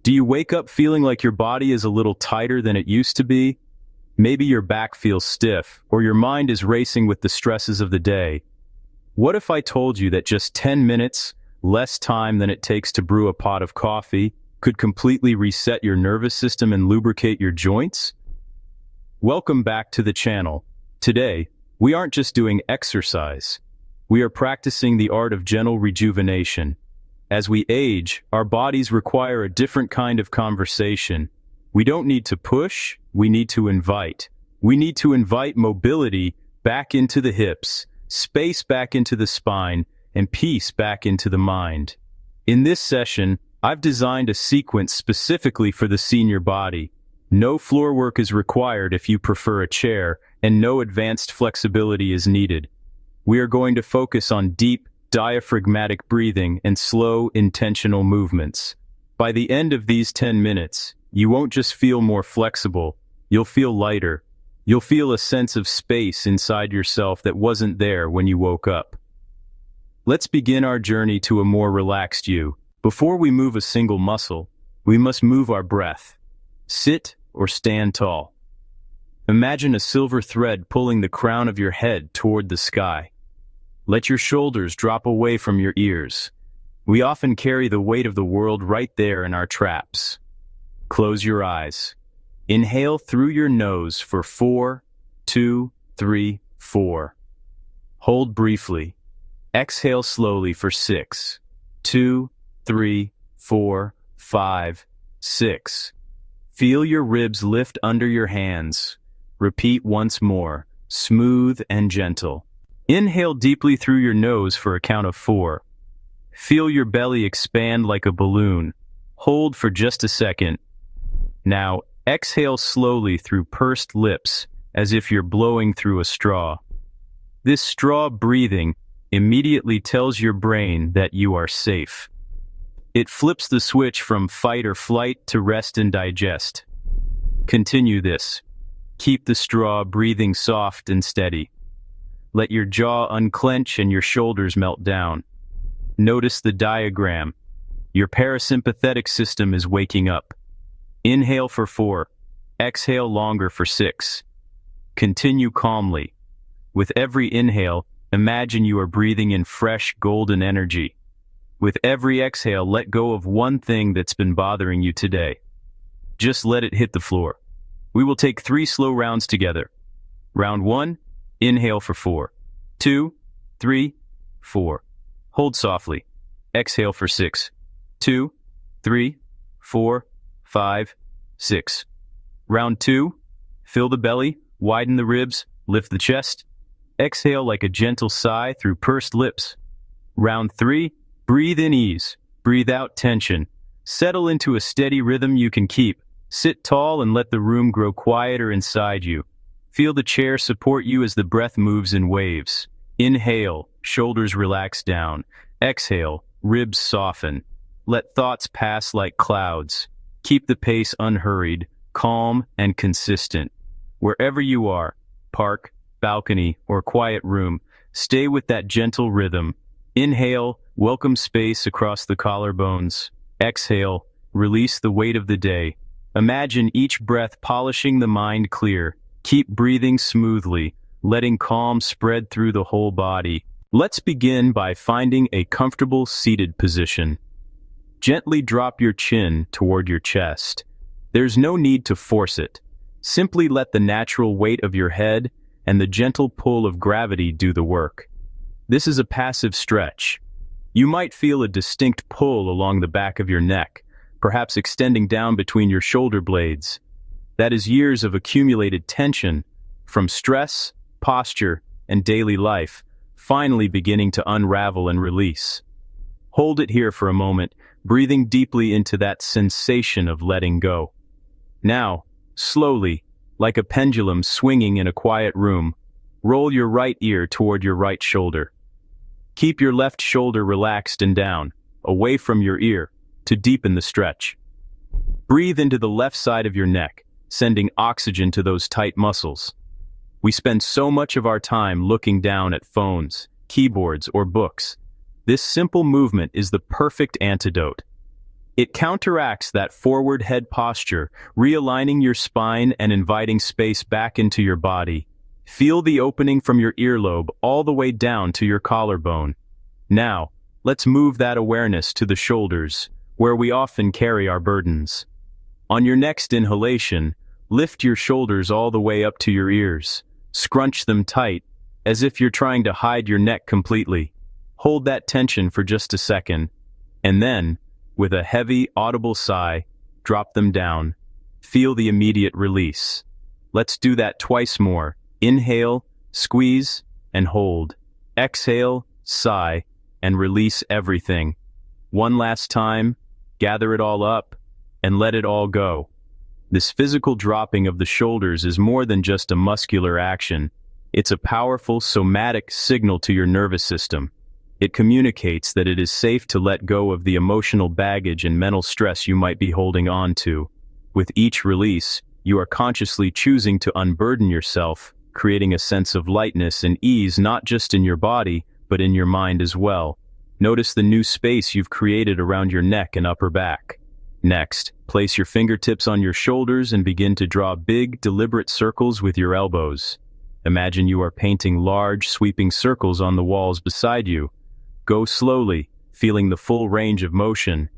Do you wake up feeling like your body is a little tighter than it used to be? Maybe your back feels stiff, or your mind is racing with the stresses of the day. What if I told you that just 10 minutes, less time than it takes to brew a pot of coffee, could completely reset your nervous system and lubricate your joints? Welcome back to the channel. Today, we aren't just doing exercise. We are practicing the art of gentle rejuvenation. As we age, our bodies require a different kind of conversation. We don't need to push, we need to invite. We need to invite mobility back into the hips, space back into the spine, and peace back into the mind. In this session, I've designed a sequence specifically for the senior body. No floor work is required if you prefer a chair, and no advanced flexibility is needed. We are going to focus on deep, diaphragmatic breathing and slow, intentional movements. By the end of these 10 minutes, you won't just feel more flexible, you'll feel lighter. You'll feel a sense of space inside yourself that wasn't there when you woke up. Let's begin our journey to a more relaxed you. Before we move a single muscle, we must move our breath. Sit or stand tall. Imagine a silver thread pulling the crown of your head toward the sky. Let your shoulders drop away from your ears. We often carry the weight of the world right there in our traps. Close your eyes. Inhale through your nose for 4, 2, 3, 4. Hold briefly. Exhale slowly for 6, 2, 3, 4, 5, 6. Feel your ribs lift under your hands. Repeat once more, smooth and gentle. Inhale deeply through your nose for a count of 4. Feel your belly expand like a balloon. Hold for just a second. Now, exhale slowly through pursed lips, as if you're blowing through a straw. This straw breathing immediately tells your brain that you are safe. It flips the switch from fight or flight to rest and digest. Continue this. Keep the straw breathing soft and steady. Let your jaw unclench and your shoulders melt down. Notice the diagram. Your parasympathetic system is waking up. Inhale for 4. Exhale longer for 6. Continue calmly. With every inhale, imagine you are breathing in fresh, golden energy. With every exhale, let go of one thing that's been bothering you today. Just let it hit the floor. We will take 3 slow rounds together. Round 1, inhale for 4. 2, 3, 4. Hold softly. Exhale for 6. 2, 3, 4, 5, 6. Round 2, fill the belly, widen the ribs, lift the chest. Exhale like a gentle sigh through pursed lips. Round 3, breathe in ease, breathe out tension. Settle into a steady rhythm you can keep. Sit tall and let the room grow quieter inside you. Feel the chair support you as the breath moves in waves. Inhale, shoulders relax down. Exhale, ribs soften. Let thoughts pass like clouds. Keep the pace unhurried, calm, and consistent. Wherever you are, park, balcony, or quiet room, stay with that gentle rhythm. Inhale, welcome space across the collarbones. Exhale, release the weight of the day. Imagine each breath polishing the mind clear. Keep breathing smoothly, letting calm spread through the whole body. Let's begin by finding a comfortable seated position. Gently drop your chin toward your chest. There's no need to force it. Simply let the natural weight of your head and the gentle pull of gravity do the work. This is a passive stretch. You might feel a distinct pull along the back of your neck, perhaps extending down between your shoulder blades. That is years of accumulated tension from stress, posture, and daily life, finally beginning to unravel and release. Hold it here for a moment, breathing deeply into that sensation of letting go. Now, slowly, like a pendulum swinging in a quiet room, roll your right ear toward your right shoulder. Keep your left shoulder relaxed and down, away from your ear, to deepen the stretch. Breathe into the left side of your neck, sending oxygen to those tight muscles. We spend so much of our time looking down at phones, keyboards, or books. This simple movement is the perfect antidote. It counteracts that forward head posture, realigning your spine and inviting space back into your body. Feel the opening from your earlobe all the way down to your collarbone. Now, let's move that awareness to the shoulders, where we often carry our burdens. On your next inhalation, lift your shoulders all the way up to your ears. Scrunch them tight, as if you're trying to hide your neck completely. Hold that tension for just a second, and then, with a heavy, audible sigh, drop them down. Feel the immediate release. Let's do that twice more. Inhale, squeeze, and hold. Exhale, sigh, and release everything. One last time, gather it all up, and let it all go. This physical dropping of the shoulders is more than just a muscular action. It's a powerful somatic signal to your nervous system. It communicates that it is safe to let go of the emotional baggage and mental stress you might be holding on to. With each release, you are consciously choosing to unburden yourself, creating a sense of lightness and ease not just in your body, but in your mind as well. Notice the new space you've created around your neck and upper back. Next, place your fingertips on your shoulders and begin to draw big, deliberate circles with your elbows. Imagine you are painting large, sweeping circles on the walls beside you. Go slowly, feeling the full range of motion.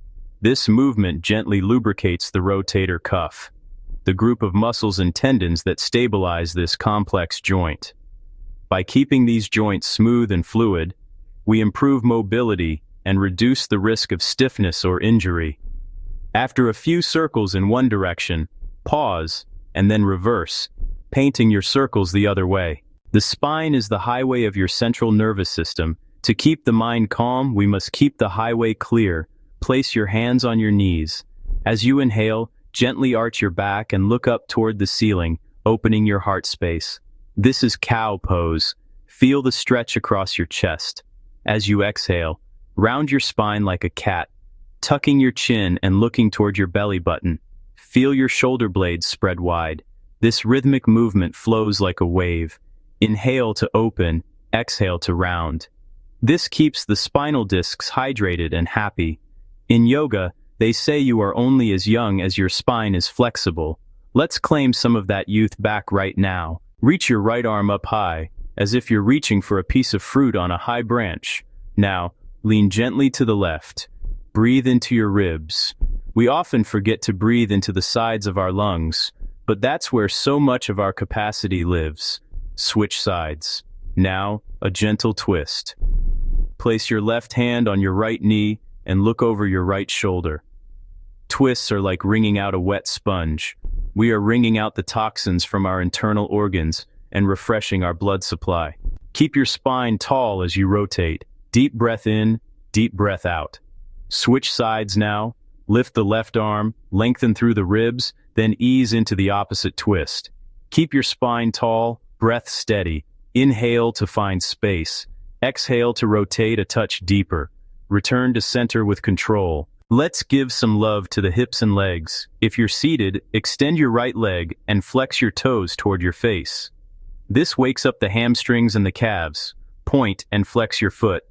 This movement gently lubricates the rotator cuff, the group of muscles and tendons that stabilize this complex joint. By keeping these joints smooth and fluid, we improve mobility and reduce the risk of stiffness or injury. After a few circles in one direction, pause, and then reverse, painting your circles the other way. The spine is the highway of your central nervous system. To keep the mind calm, we must keep the highway clear. Place your hands on your knees. As you inhale, gently arch your back and look up toward the ceiling, opening your heart space. This is cow pose. Feel the stretch across your chest. As you exhale, round your spine like a cat, tucking your chin and looking toward your belly button. Feel your shoulder blades spread wide. This rhythmic movement flows like a wave. Inhale to open, exhale to round. This keeps the spinal discs hydrated and happy. In yoga, they say you are only as young as your spine is flexible. Let's claim some of that youth back right now. Reach your right arm up high, as if you're reaching for a piece of fruit on a high branch. Now, lean gently to the left. Breathe into your ribs. We often forget to breathe into the sides of our lungs, but that's where so much of our capacity lives. Switch sides. Now, a gentle twist. Place your left hand on your right knee and look over your right shoulder. Twists are like wringing out a wet sponge. We are wringing out the toxins from our internal organs and refreshing our blood supply. Keep your spine tall as you rotate. Deep breath in, deep breath out. Switch sides now. Lift the left arm, lengthen through the ribs, then ease into the opposite twist. Keep your spine tall, breath steady. Inhale to find space. Exhale to rotate a touch deeper. Return to center with control. Let's give some love to the hips and legs. If you're seated, extend your right leg and flex your toes toward your face. This wakes up the hamstrings and the calves. Point and flex your foot.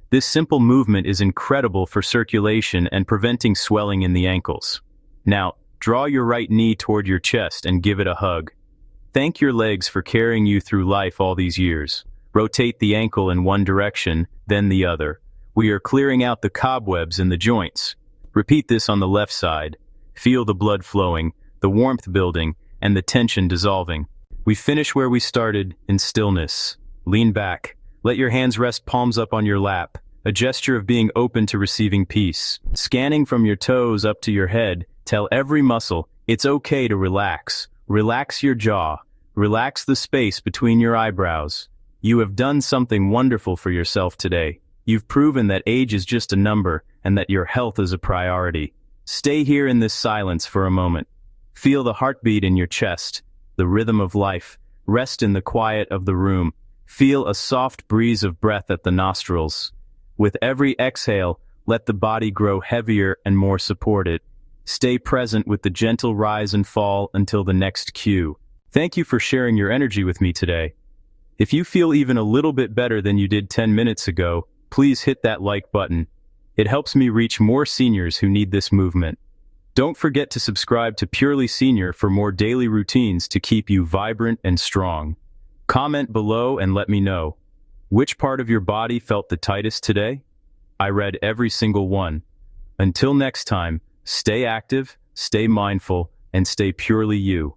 This simple movement is incredible for circulation and preventing swelling in the ankles. Now, draw your right knee toward your chest and give it a hug. Thank your legs for carrying you through life all these years. Rotate the ankle in one direction, then the other. We are clearing out the cobwebs in the joints. Repeat this on the left side. Feel the blood flowing, the warmth building, and the tension dissolving. We finish where we started, in stillness. Lean back. Let your hands rest palms up on your lap, a gesture of being open to receiving peace. Scanning from your toes up to your head, tell every muscle, it's okay to relax. Relax your jaw. Relax the space between your eyebrows. You have done something wonderful for yourself today. You've proven that age is just a number and that your health is a priority. Stay here in this silence for a moment. Feel the heartbeat in your chest, the rhythm of life. Rest in the quiet of the room. Feel a soft breeze of breath at the nostrils. With every exhale, let the body grow heavier and more supported. Stay present with the gentle rise and fall until the next cue. Thank you for sharing your energy with me today. If you feel even a little bit better than you did 10 minutes ago, please hit that like button. It helps me reach more seniors who need this movement. Don't forget to subscribe to Purely Senior for more daily routines to keep you vibrant and strong. Comment below and let me know. Which part of your body felt the tightest today? I read every single one. Until next time, stay active, stay mindful, and stay purely you.